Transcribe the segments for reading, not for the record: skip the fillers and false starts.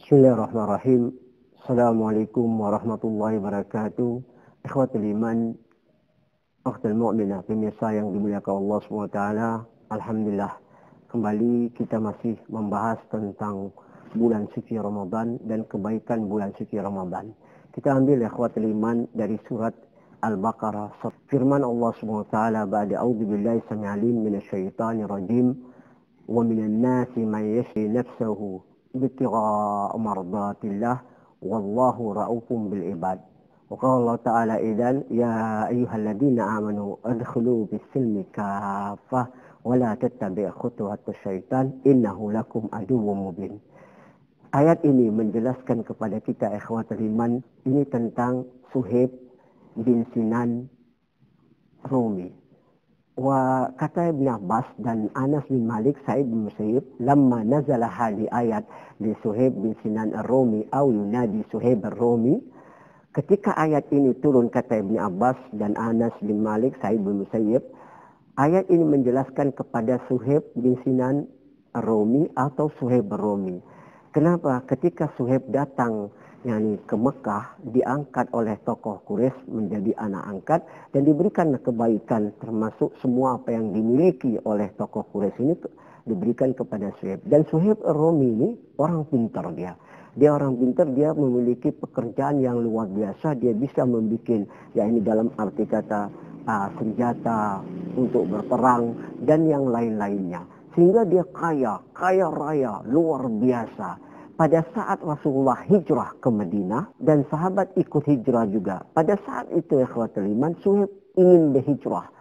Bismillahirrahmanirrahim. Assalamualaikum warahmatullahi wabarakatuh. Ikhwatul iman, akhtul mu'minah, pemirsa yang dimuliakan Allah SWT. Alhamdulillah, kembali kita masih membahas tentang bulan suci Ramadan dan kebaikan bulan suci Ramadan. Kita ambil ikhwatul iman dari surat Al-Baqarah. Firman Allah SWT, ba'da a'udzubillahi sami'alim minasyaitanir rajim, wa minan nasi man yashri nafsahu ibtigha'a mardatillah wallahu ra'ufun bil ibad. وقال الله تعالى إذن يا أيها الذين آمنوا ادخلوا بالسلم كافة ولا تتبع خطوات الشيطان إنه لكم عدو مبين. Ayat ini menjelaskan kepada kita ikhwatul iman, ini tentang Suhaib bin Sinan Rumi. Wa kata Ibn Abbas dan Anas bin Malik Sa'id bin Musayyib, lamma nazala hadi ayat li Suhaib bin Sinan Ar-Rumi au yunadi Suhaib Ar-Rumi, ketika ayat ini turun, kata Ibn Abbas dan Anas bin Malik Sa'id bin Musayyib, ayat ini menjelaskan kepada Suhaib bin Sinan Ar-Rumi atau Suhaib Ar-Rumi. Kenapa? Ketika Suhaib datang ke Mekah, diangkat oleh tokoh Quraisy menjadi anak angkat dan diberikan kebaikan, termasuk semua apa yang dimiliki oleh tokoh Quraisy ini diberikan kepada Suhaib. Dan Suhaib Ar-Rumi ini orang pintar dia. Dia orang pintar, dia memiliki pekerjaan yang luar biasa. Dia bisa membuat, ini dalam arti kata senjata untuk berperang dan yang lain-lainnya. Sehingga dia kaya raya, luar biasa. Pada saat Rasulullah hijrah ke Madinah dan sahabat ikut hijrah juga. Pada saat itu ikhwatul iman, Suhaib ingin berhijrah.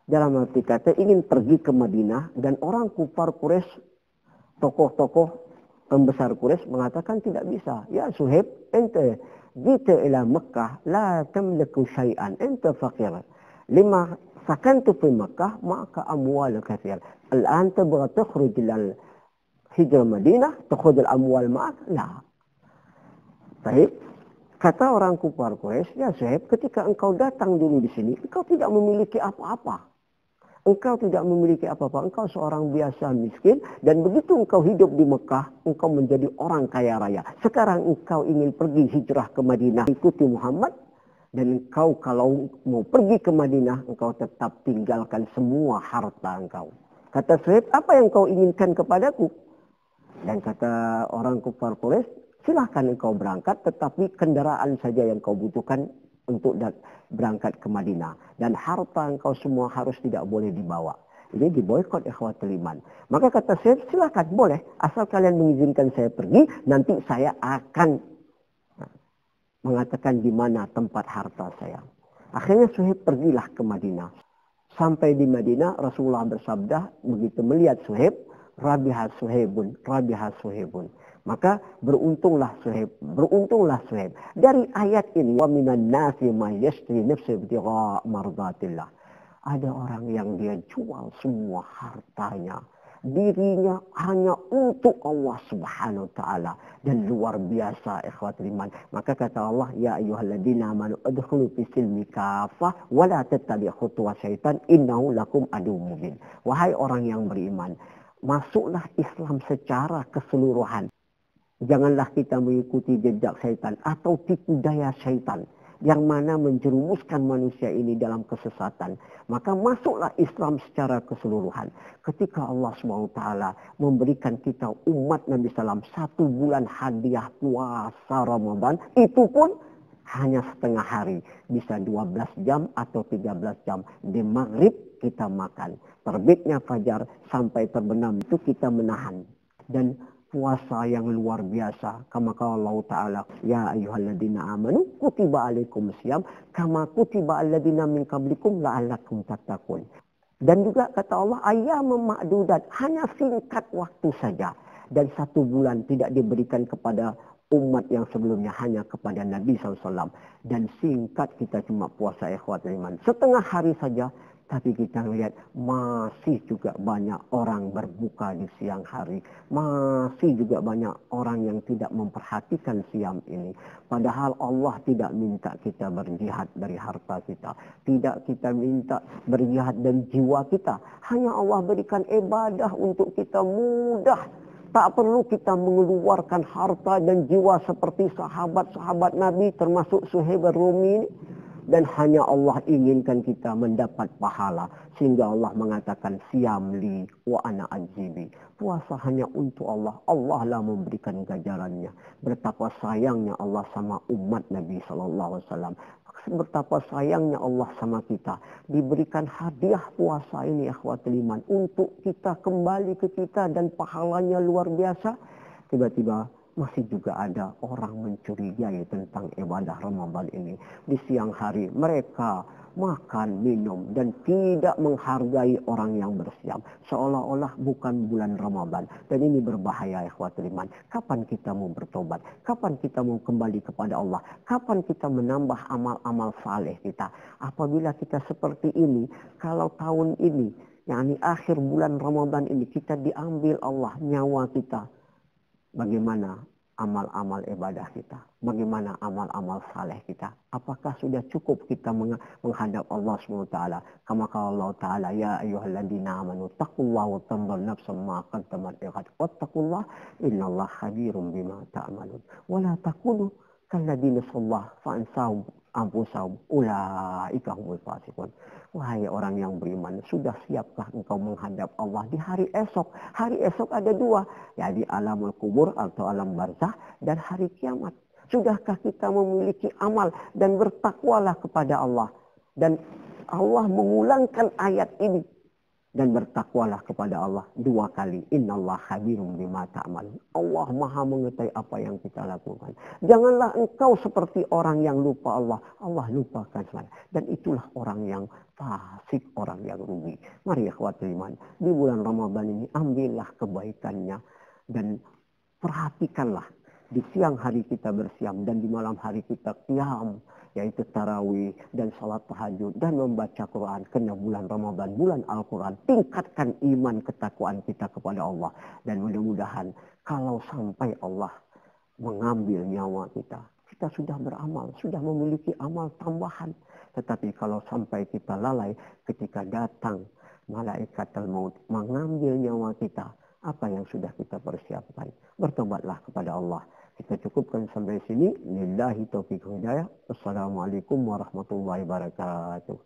Dalam arti kata ingin pergi ke Madinah, dan orang kufar Quraisy, tokoh-tokoh pembesar Quraisy mengatakan tidak bisa. Ya Suhaib, ente jita ila Makkah la tamliku syai'an, ente faqir. Lima sakantu fi Makkah ma'aka amwal kathir. Al-an tabgha takhruj lil hijrah Madinah, takhudul amwal ma'ak? La. Baik. Kata orang kufar Quraisy, ya Suhaib, ketika engkau datang dulu di sini, engkau tidak memiliki apa-apa. Engkau tidak memiliki apa-apa. Engkau seorang biasa miskin, dan begitu engkau hidup di Mekah, engkau menjadi orang kaya raya. Sekarang engkau ingin pergi hijrah ke Madinah, ikuti Muhammad, dan engkau kalau mau pergi ke Madinah, engkau tetap tinggalkan semua harta engkau. Kata Suhaib, apa yang kau inginkan kepadaku? Dan kata orang kufar Quraisy, silahkan engkau berangkat, tetapi kendaraan saja yang kau butuhkan untuk berangkat ke Madinah. Dan harta engkau semua harus tidak boleh dibawa. Ini diboikot ikhwatul iman. Maka kata Suhaib, silahkan boleh, asal kalian mengizinkan saya pergi, nanti saya akan mengatakan di mana tempat harta saya. Akhirnya Suhaib pergilah ke Madinah. Sampai di Madinah, Rasulullah bersabda, begitu melihat Suhaib, Rabiha Suhaibun. Maka beruntunglah Suhaib. Dari ayat ini, wa minan nasi may yashri nafsahu ibtigha'a mardatillah. Ada orang yang dia jual semua hartanya, dirinya hanya untuk Allah Subhanahu wa taala, dan luar biasa ikhwatul iman. Maka kata Allah, ya ayyuhalladzina amanu adkhulu fis silmi kafah wa la tattabi'u khutuwat syaitan innahu lakum aduwwun mubin. Wahai orang yang beriman, masuklah Islam secara keseluruhan. Janganlah kita mengikuti jejak syaitan atau tipu daya syaitan yang mana menjerumuskan manusia ini dalam kesesatan. Maka masuklah Islam secara keseluruhan. Ketika Allah SWT memberikan kita umat Nabi SAW 1 bulan hadiah puasa Ramadan, itu pun hanya setengah hari. Bisa 12 jam atau 13 jam. Di maghrib kita makan. Terbitnya fajar sampai terbenam itu kita menahan. Dan puasa yang luar biasa. Kama qala Allah Ta'ala, ya ayyuhalladzina amanu kutiba alaikum siyam kama kutiba alladzina min qablikum la'allakum tattaqun. Dan juga kata Allah, ayyamum ma'dudat, hanya singkat waktu saja. Dan 1 bulan tidak diberikan kepada umat yang sebelumnya, hanya kepada Nabi SAW. Dan singkat kita cuma puasa ikhwatul iman. Setengah hari saja. Tapi kita lihat masih juga banyak orang berbuka di siang hari. Masih juga banyak orang yang tidak memperhatikan siam ini. Padahal Allah tidak minta kita berjihad dari harta kita. Tidak kita minta berjihad dari jiwa kita. Hanya Allah berikan ibadah untuk kita mudah. Tak perlu kita mengeluarkan harta dan jiwa seperti sahabat-sahabat Nabi termasuk Suhaib Ar-Rumi ini. Dan hanya Allah inginkan kita mendapat pahala. Sehingga Allah mengatakan siam li wa ana ajibi. Puasa hanya untuk Allah. Allah lah memberikan ganjarannya. Betapa sayangnya Allah sama umat Nabi SAW. Betapa sayangnya Allah sama kita. Diberikan hadiah puasa ini akhwatul iman. Untuk kita kembali ke kita dan pahalanya luar biasa. Tiba-tiba masih juga ada orang mencurigai tentang ibadah Ramadan ini. Di siang hari mereka makan, minum, dan tidak menghargai orang yang bersiam. Seolah-olah bukan bulan Ramadan. Dan ini berbahaya ikhwatul iman. Kapan kita mau bertobat? Kapan kita mau kembali kepada Allah? Kapan kita menambah amal-amal saleh kita? Apabila kita seperti ini, kalau tahun ini, yakni akhir bulan Ramadan ini, kita diambil Allah nyawa kita. Bagaimana amal-amal ibadah kita? Bagaimana amal-amal saleh kita? Apakah sudah cukup kita menghadap Allah SWT? Kama qala Allah Ta'ala, ya ayyuhalladzina amanu taqullaha wa tanzur nafsum ma qaddamat lighad. Wattaqullaha innallaha khabirum bima ta'malun. Wa la takunu kalladzina sallallahu fa ansahum anfusahum ulaika humul fasiqun. Wahai orang yang beriman, sudah siapkah engkau menghadap Allah di hari esok? Hari esok ada dua, ya di alamul kubur atau alam barzah dan hari kiamat. Sudahkah kita memiliki amal dan bertakwalah kepada Allah? Dan Allah mengulangkan ayat ini. Dan bertakwalah kepada Allah dua kali. Innallaha khabirum bima ta'malun. Allah maha mengetahui apa yang kita lakukan. Janganlah engkau seperti orang yang lupa Allah. Allah lupakan semua. Dan itulah orang yang fasik, orang yang rugi. Mari akhwatul iman. Di bulan Ramadan ini ambillah kebaikannya. Dan perhatikanlah. Di siang hari kita bersiam dan di malam hari kita qiyam, yaitu tarawih dan salat tahajud dan membaca Quran. Karena bulan Ramadan, bulan Al-Quran, tingkatkan iman ketakwaan kita kepada Allah. Dan mudah-mudahan kalau sampai Allah mengambil nyawa kita, kita sudah beramal, sudah memiliki amal tambahan. Tetapi kalau sampai kita lalai ketika datang malaikatul maut mengambil nyawa kita, apa yang sudah kita persiapkan? Bertobatlah kepada Allah. Kita cukupkan sampai sini. Lillahi taufiq hidayah. Wassalamualaikum warahmatullahi wabarakatuh.